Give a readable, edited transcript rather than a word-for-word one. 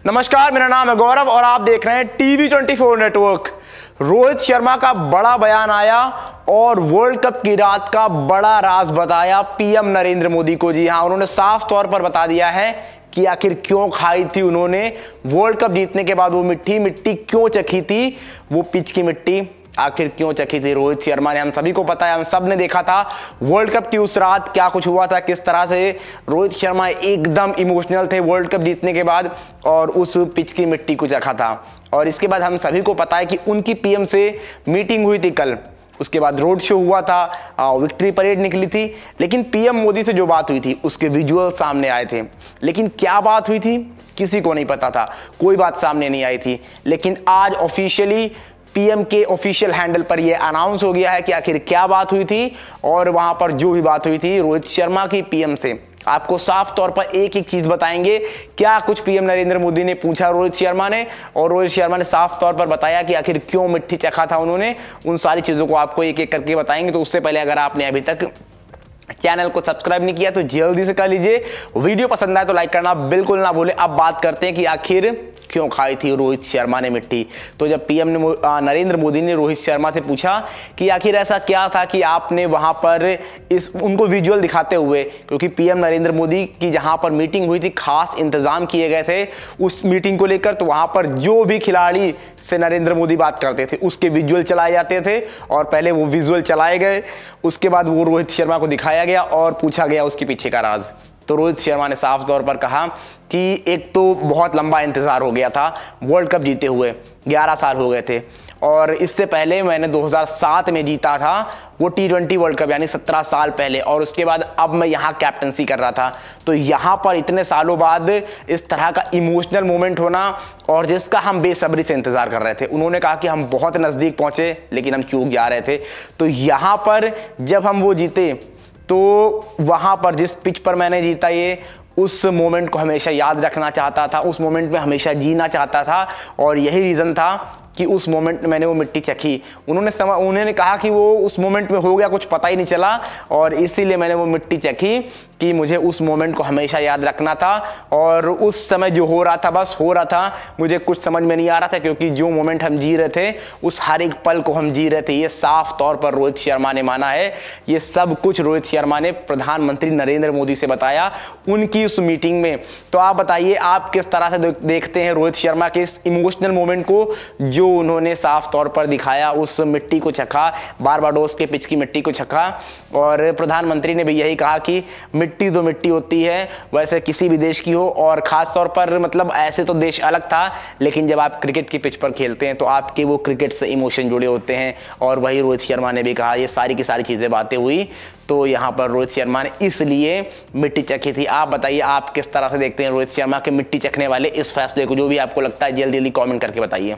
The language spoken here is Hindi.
नमस्कार, मेरा नाम है गौरव और आप देख रहे हैं टीवी 24 नेटवर्क। रोहित शर्मा का बड़ा बयान आया और वर्ल्ड कप की रात का बड़ा राज बताया पीएम नरेंद्र मोदी को। जी हां, उन्होंने साफ तौर पर बता दिया है कि आखिर क्यों खाई थी उन्होंने वर्ल्ड कप जीतने के बाद वो मिट्टी क्यों चखी थी, वो पिच की मिट्टी आखिर क्यों चखी थी रोहित शर्मा ने। हम सभी को पता है, हम सब ने देखा था वर्ल्ड कप की उस रात क्या कुछ हुआ था, किस तरह से रोहित शर्मा एकदम इमोशनल थे वर्ल्ड कप जीतने के बाद और उस पिच की मिट्टी को चखा था। और इसके बाद हम सभी को पता है कि उनकी पीएम से मीटिंग हुई थी कल, उसके बाद रोड शो हुआ था, विक्ट्री परेड निकली थी, लेकिन पीएम मोदी से जो बात हुई थी उसके विजुअल सामने आए थे। लेकिन क्या बात हुई थी किसी को नहीं पता था, कोई बात सामने नहीं आई थी। लेकिन आज ऑफिशियली पीएम के ऑफिशियल हैंडल पर यह अनाउंस हो गया है कि आखिर क्या बात हुई थी। और वहां पर जो भी बात हुई थी रोहित शर्मा की पीएम से, आपको साफ तौर पर एक एक चीज बताएंगे। क्या कुछ पीएम नरेंद्र मोदी ने पूछा रोहित शर्मा ने, और रोहित शर्मा ने साफ तौर पर बताया कि आखिर क्यों मिट्टी चखा था उन्होंने। उन सारी चीजों को आपको एक एक करके बताएंगे। तो उससे पहले अगर आपने अभी तक चैनल को सब्सक्राइब नहीं किया तो जल्दी से कर लीजिए। वीडियो पसंद आए तो लाइक करना बिल्कुल ना भूलें। अब बात करते हैं कि आखिर क्यों खाई थी रोहित शर्मा ने मिट्टी। तो जब पीएम नरेंद्र मोदी ने रोहित शर्मा से पूछा कि आखिर ऐसा क्या था कि आपने वहां पर उनको विजुअल दिखाते हुए, क्योंकि पीएम नरेंद्र मोदी की जहां पर मीटिंग हुई थी खास इंतजाम किए गए थे उस मीटिंग को लेकर, तो वहां पर जो भी खिलाड़ी से नरेंद्र मोदी बात करते थे उसके विजुअल चलाए जाते थे। और पहले वो विजुअल चलाए गए, उसके बाद वो रोहित शर्मा को दिखाया गया और पूछा गया उसके पीछे का राज। तो रोहित शर्मा ने साफ तौर पर कहा कि एक तो बहुत लंबा इंतजार हो गया था वर्ल्ड कप जीते हुए, 11 साल हो गए थे। और इससे पहले मैंने 2007 में जीता था वो T20 वर्ल्ड कप, यानी 17 साल पहले। और उसके बाद अब मैं यहाँ कैप्टनसी कर रहा था। तो यहाँ पर इतने सालों बाद इस तरह का इमोशनल मोमेंट होना और जिसका हम बेसब्री से इंतजार कर रहे थे। उन्होंने कहा कि हम बहुत नज़दीक पहुँचे लेकिन हम चूक जा रहे थे। तो यहाँ पर जब हम वो जीते तो वहाँ पर जिस पिच पर मैंने जीता, ये उस मोमेंट को हमेशा याद रखना चाहता था, उस मोमेंट में हमेशा जीना चाहता था। और यही रीज़न था कि उस मोमेंट में मैंने वो मिट्टी चखी। उन्होंने कहा कि वो उस मोमेंट में हो गया कुछ पता ही नहीं चला और इसीलिए मैंने वो मिट्टी चखी कि मुझे उस मोमेंट को हमेशा याद रखना था। और उस समय जो हो रहा था बस हो रहा था, मुझे कुछ समझ में नहीं आ रहा था, क्योंकि जो मोमेंट हम जी रहे थे उस हर एक पल को हम जी रहे थे। ये साफ तौर पर रोहित शर्मा ने माना है। ये सब कुछ रोहित शर्मा ने प्रधानमंत्री नरेंद्र मोदी से बताया उनकी उस मीटिंग में। तो आप बताइए, आप किस तरह से देखते हैं रोहित शर्मा के इस इमोशनल मोमेंट को जो उन्होंने साफ तौर पर दिखाया, उस मिट्टी को चखा, बारबाडोस के पिच की मिट्टी को चखा। और प्रधानमंत्री ने भी यही कहा कि मिट्टी तो मिट्टी होती है, वैसे किसी भी देश की हो। और खास तौर पर मतलब ऐसे तो देश अलग था, लेकिन जब आप क्रिकेट की पिच पर खेलते हैं तो आपके वो क्रिकेट से इमोशन जुड़े होते हैं। और वही रोहित शर्मा ने भी कहा, ये सारी की सारी चीज़ें बातें हुई। तो यहाँ पर रोहित शर्मा ने इसलिए मिट्टी चखी थी। आप बताइए, आप किस तरह से देखते हैं रोहित शर्मा के मिट्टी चखने वाले इस फैसले को? जो भी आपको लगता है जल्दी जल्दी कमेंट करके बताइए।